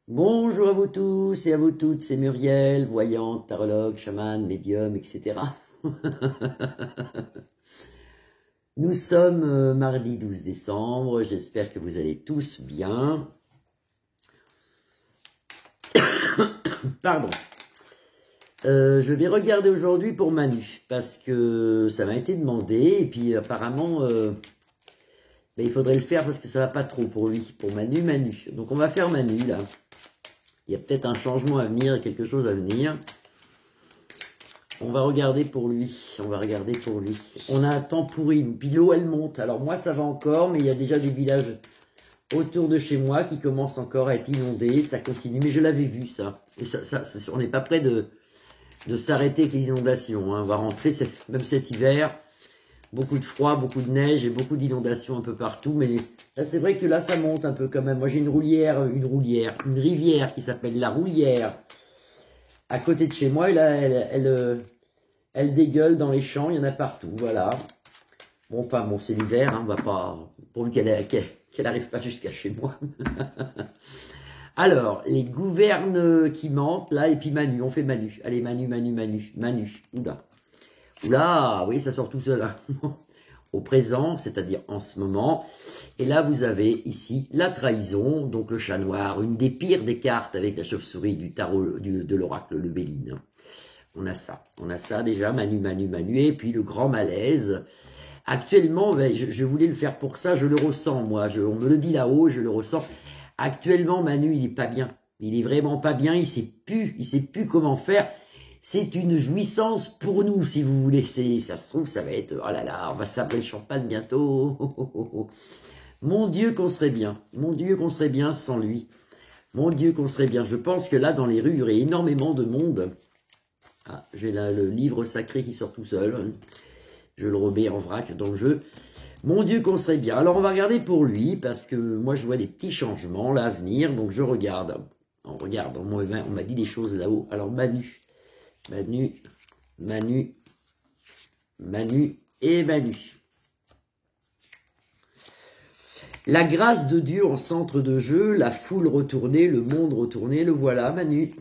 Bonjour à vous tous et à vous toutes, c'est Muriel, voyante, tarologue, chaman, médium, etc. Nous sommes mardi 12 décembre, j'espère que vous allez tous bien. Pardon. Je vais regarder aujourd'hui pour Manu, parce que ça m'a été demandé, et puis apparemment, il faudrait le faire parce que ça va pas trop pour lui, pour Manu. Donc on va faire Manu, là. Il y a peut-être un changement à venir, quelque chose à venir. On va regarder pour lui, On a un temps pourri, puis l'eau elle monte. Alors moi ça va encore, mais il y a déjà des villages autour de chez moi qui commencent encore à être inondés. Ça continue, mais je l'avais vu ça. Et on n'est pas près de s'arrêter avec les inondations. Hein. On va rentrer même cet hiver. Beaucoup de froid, beaucoup de neige et beaucoup d'inondations un peu partout. Mais là c'est vrai que là ça monte un peu quand même. Moi j'ai une rivière qui s'appelle la Roulière. À côté de chez moi, elle dégueule dans les champs, il y en a partout, voilà. Bon, enfin, bon, c'est l'hiver, hein, on va pas, pourvu qu'elle arrive pas jusqu'à chez moi. Alors, les gouvernes qui mentent, là, et puis Manu, on fait Manu. Allez, Manu. Oula, oui, ça sort tout seul, hein. Au présent, c'est-à-dire en ce moment. Et là, vous avez ici la trahison, donc le chat noir, une des pires des cartes avec la chauve-souris du tarot de l'oracle, le Béline. On a ça déjà, Manu, et puis le grand malaise. Actuellement, je voulais le faire pour ça, je le ressens, moi, on me le dit là-haut, je le ressens. Actuellement, Manu, il est pas bien. Il est vraiment pas bien, il sait plus comment faire. C'est une jouissance pour nous, si vous voulez. Ça se trouve, ça va être, oh là là, on va s'appeler le champagne bientôt. Mon Dieu qu'on serait bien. Mon Dieu qu'on serait bien sans lui. Mon Dieu qu'on serait bien. Je pense que là, dans les rues, il y aurait énormément de monde. Ah, j'ai là le livre sacré qui sort tout seul. Je le remets en vrac dans le jeu. Mon Dieu qu'on serait bien. Alors on va regarder pour lui, parce que moi je vois des petits changements là à venir, donc je regarde. On regarde, on m'a dit des choses là-haut. Alors Manu et Manu. La grâce de Dieu en centre de jeu, la foule retournée, le monde retourné, le voilà, Manu.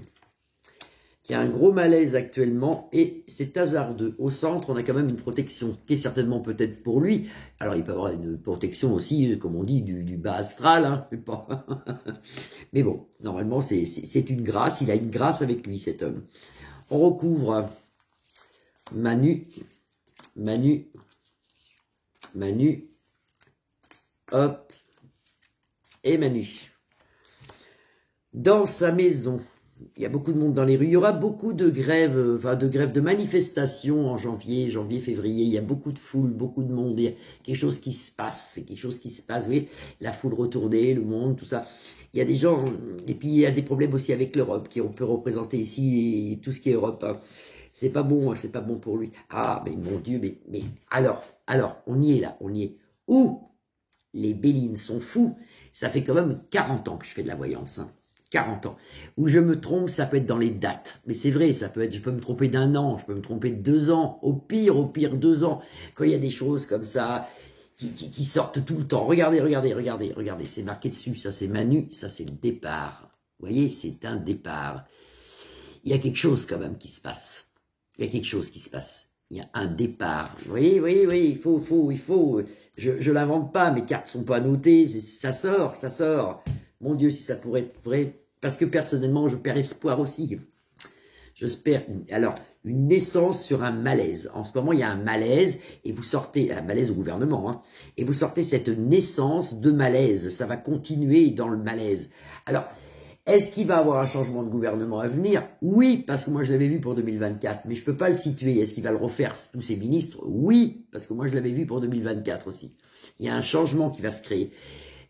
Qui a un gros malaise actuellement, et c'est hasardeux. Au centre, on a quand même une protection, qui est certainement peut-être pour lui. Alors, il peut avoir une protection aussi, comme on dit, du bas astral, hein, mais bon, normalement, c'est une grâce, il a une grâce avec lui, cet homme. On recouvre Manu, hop, et Manu. Dans sa maison, il y a beaucoup de monde dans les rues. Il y aura beaucoup de grèves, de manifestations en janvier, février. Il y a beaucoup de foule, beaucoup de monde. Il y a quelque chose qui se passe. C'est quelque chose qui se passe. Vous voyez, la foule retournée, le monde, tout ça. Il y a des gens, et puis il y a des problèmes aussi avec l'Europe, qui on peut représenter ici, et tout ce qui est Europe. Hein. C'est pas bon, hein, c'est pas bon pour lui. Ah, mais mon Dieu, mais alors, on y est là, on y est. Où les Bélines sont fous. Ça fait quand même 40 ans que je fais de la voyance, hein. 40 ans. Où je me trompe, ça peut être dans les dates. Mais c'est vrai, ça peut être, je peux me tromper d'un an, je peux me tromper de 2 ans, au pire 2 ans. Quand il y a des choses comme ça, qui sortent tout le temps. Regardez, c'est marqué dessus. Ça, c'est Manu, ça, c'est le départ. Vous voyez, c'est un départ. Il y a quelque chose quand même qui se passe. Il y a quelque chose qui se passe. Il y a un départ. Oui, il faut. Je l'invente pas, mes cartes sont pas notées, ça sort. Mon Dieu, si ça pourrait être vrai. Parce que personnellement, je perds espoir aussi. J'espère. Alors, une naissance sur un malaise. En ce moment, il y a un malaise, et vous sortez, un malaise au gouvernement, hein, et vous sortez cette naissance de malaise. Ça va continuer dans le malaise. Alors, est-ce qu'il va y avoir un changement de gouvernement à venir? Oui, parce que moi je l'avais vu pour 2024, mais je ne peux pas le situer. Est-ce qu'il va le refaire, tous ses ministres? Oui, parce que moi je l'avais vu pour 2024 aussi. Il y a un changement qui va se créer.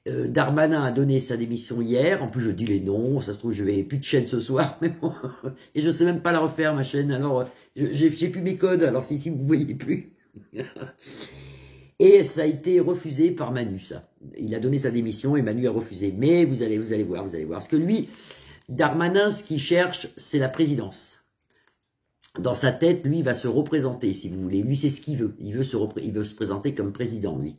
Darmanin a donné sa démission hier. En plus, je dis les noms. Ça se trouve, je vais plus de chaîne ce soir. Mais bon, et je sais même pas la refaire, ma chaîne. Alors, j'ai plus mes codes. Alors, si vous ne voyez plus. Et ça a été refusé par Manu, ça. Il a donné sa démission et Manu a refusé. Mais vous allez voir. Parce que lui, Darmanin, ce qu'il cherche, c'est la présidence. Dans sa tête, lui, il va se représenter, si vous voulez. Lui, c'est ce qu'il veut. Il veut se présenter comme président, lui.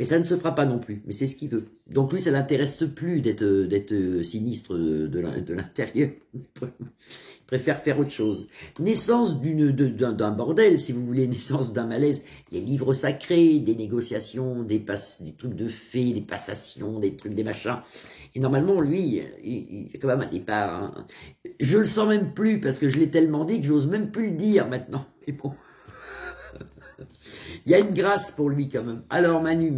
Mais ça ne se fera pas non plus, mais c'est ce qu'il veut. Donc lui, ça l'intéresse plus d'être sinistre de l'intérieur. Il préfère faire autre chose. Naissance d'un bordel, si vous voulez, naissance d'un malaise. Les livres sacrés, des négociations, des trucs de fées, des passations, des trucs, des machins. Et normalement, lui, il a quand même un départ. Hein. Je le sens même plus, parce que je l'ai tellement dit que j'ose même plus le dire maintenant. Mais bon... Il y a une grâce pour lui quand même. Alors Manu,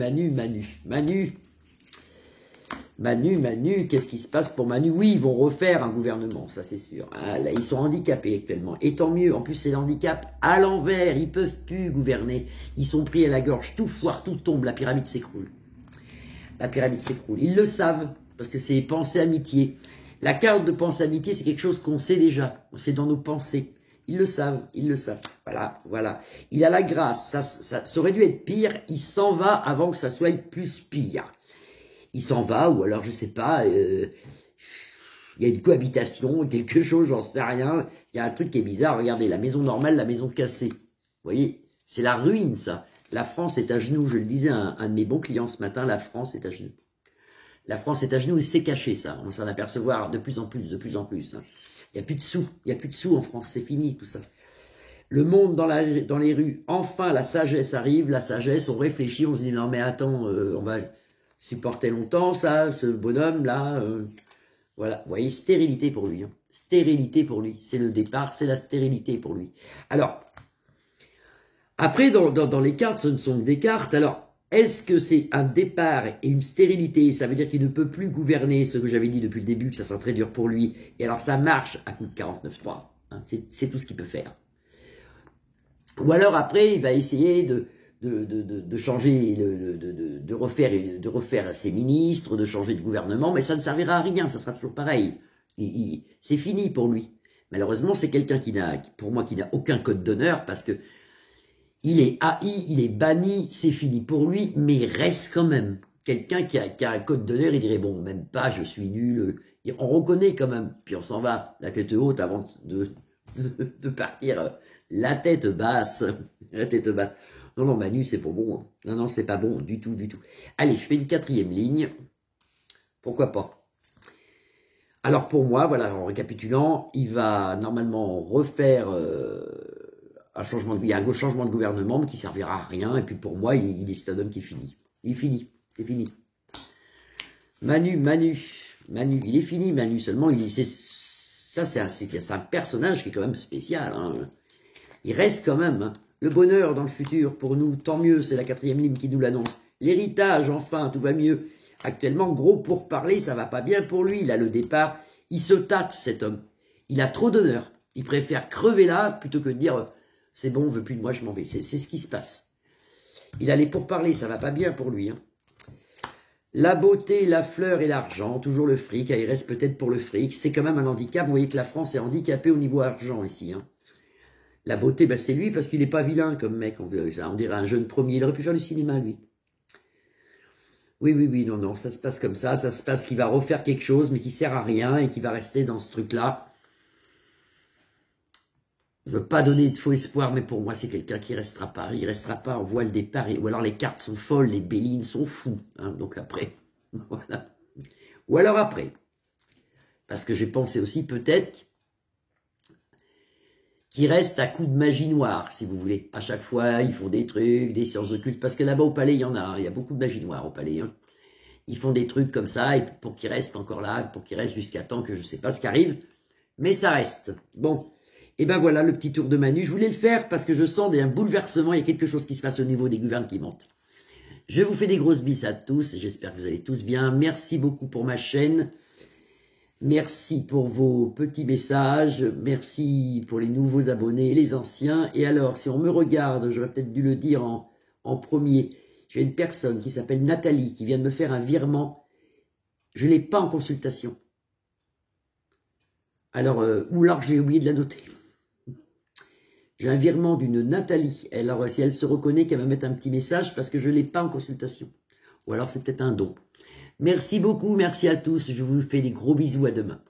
qu'est-ce qui se passe pour Manu? Oui, ils vont refaire un gouvernement, ça c'est sûr. Ah, là, ils sont handicapés actuellement. Et tant mieux, en plus c'est l'handicap à l'envers, ils peuvent plus gouverner. Ils sont pris à la gorge, tout foire, tout tombe, la pyramide s'écroule. La pyramide s'écroule. Ils le savent, parce que c'est pensée amitié. La carte de pensée amitié, c'est quelque chose qu'on sait déjà, c'est dans nos pensées. Ils le savent, ils le savent. Voilà, voilà. Il a la grâce, ça aurait dû être pire, il s'en va avant que ça soit plus pire. Il s'en va, ou alors, je sais pas, il y a une cohabitation, quelque chose, j'en sais rien. Il y a un truc qui est bizarre, regardez, la maison normale, la maison cassée. Vous voyez, c'est la ruine, ça. La France est à genoux, je le disais à un de mes bons clients ce matin, la France est à genoux. La France est à genoux et c'est caché, ça. On va s'en apercevoir de plus en plus, de plus en plus. Hein. Il n'y a plus de sous, il n'y a plus de sous en France, c'est fini tout ça. Le monde dans les rues, enfin la sagesse arrive, la sagesse, on réfléchit, on se dit non mais attends, on va supporter longtemps ça, ce bonhomme là, voilà, vous voyez, stérilité pour lui, hein. Stérilité pour lui, c'est le départ, c'est la stérilité pour lui. Alors, après dans les cartes, ce ne sont que des cartes, alors est-ce que c'est un départ et une stérilité? Ça veut dire qu'il ne peut plus gouverner, ce que j'avais dit depuis le début, que ça sera très dur pour lui. Et alors ça marche à coup de 49.3. Hein, c'est tout ce qu'il peut faire. Ou alors après, il va essayer de changer, de refaire ses ministres, de changer de gouvernement, mais ça ne servira à rien, ça sera toujours pareil. C'est fini pour lui. Malheureusement, c'est quelqu'un pour moi, qui n'a aucun code d'honneur, parce que il est haï, il est banni, c'est fini pour lui, mais il reste quand même. Quelqu'un qui a un code d'honneur, il dirait, bon, même pas, je suis nul. On reconnaît quand même, puis on s'en va, la tête haute avant de partir, la tête basse. La tête basse. Non, non, Manu, c'est pas bon. Hein. Non, non, c'est pas bon, du tout, du tout. Allez, je fais une 4e ligne. Pourquoi pas? Alors pour moi, voilà, en récapitulant, il va normalement refaire... il y a un changement de gouvernement, mais qui servira à rien. Et puis pour moi, il est un homme qui finit. Il finit, c'est fini. Manu, il est fini, Manu. Seulement, c'est un personnage qui est quand même spécial. Hein. Il reste quand même. Hein. Le bonheur dans le futur, pour nous, tant mieux, c'est la 4e ligne qui nous l'annonce. L'héritage, enfin, tout va mieux. Actuellement, gros pour parler, ça va pas bien pour lui. Il a le départ, il se tâte, cet homme. Il a trop d'honneur. Il préfère crever là, plutôt que de dire... C'est bon, on veut plus de moi, je m'en vais. C'est ce qui se passe. Il a les pourparlers, ça va pas bien pour lui. Hein. La beauté, la fleur et l'argent, toujours le fric. Il reste peut-être pour le fric. C'est quand même un handicap. Vous voyez que la France est handicapée au niveau argent ici. Hein. La beauté, ben c'est lui parce qu'il n'est pas vilain comme mec. On dirait un jeune premier. Il aurait pu faire du cinéma, lui. Oui, non, ça se passe comme ça. Ça se passe qu'il va refaire quelque chose, mais qui sert à rien et qui va rester dans ce truc-là. Je ne veux pas donner de faux espoir, mais pour moi, c'est quelqu'un qui restera pas. Il restera pas, on voit le départ. Ou alors les cartes sont folles, les bélines sont fous. Hein, donc après, voilà. Ou alors après. Parce que j'ai pensé aussi peut-être qu'il reste à coup de magie noire, si vous voulez. À chaque fois, ils font des trucs, des sciences occultes. Parce que là-bas, au palais, il y en a. Hein, il y a beaucoup de magie noire au palais. Hein. Ils font des trucs comme ça, et pour qu'ils restent encore là, pour qu'ils restent jusqu'à temps que je ne sais pas ce qui arrive. Mais ça reste. Bon. Et ben voilà le petit tour de Manu. Je voulais le faire parce que je sens un bouleversement, il y a quelque chose qui se passe au niveau des gouvernements qui montent. Je vous fais des grosses bises à tous, j'espère que vous allez tous bien. Merci beaucoup pour ma chaîne. Merci pour vos petits messages. Merci pour les nouveaux abonnés, les anciens. Et alors, si on me regarde, j'aurais peut-être dû le dire en premier. J'ai une personne qui s'appelle Nathalie qui vient de me faire un virement. Je ne l'ai pas en consultation. Alors, ou alors j'ai oublié de la noter. J'ai un virement d'une Nathalie. Alors, si elle se reconnaît, qu'elle va mettre un petit message parce que je ne l'ai pas en consultation. Ou alors, c'est peut-être un don. Merci beaucoup, merci à tous. Je vous fais des gros bisous, à demain.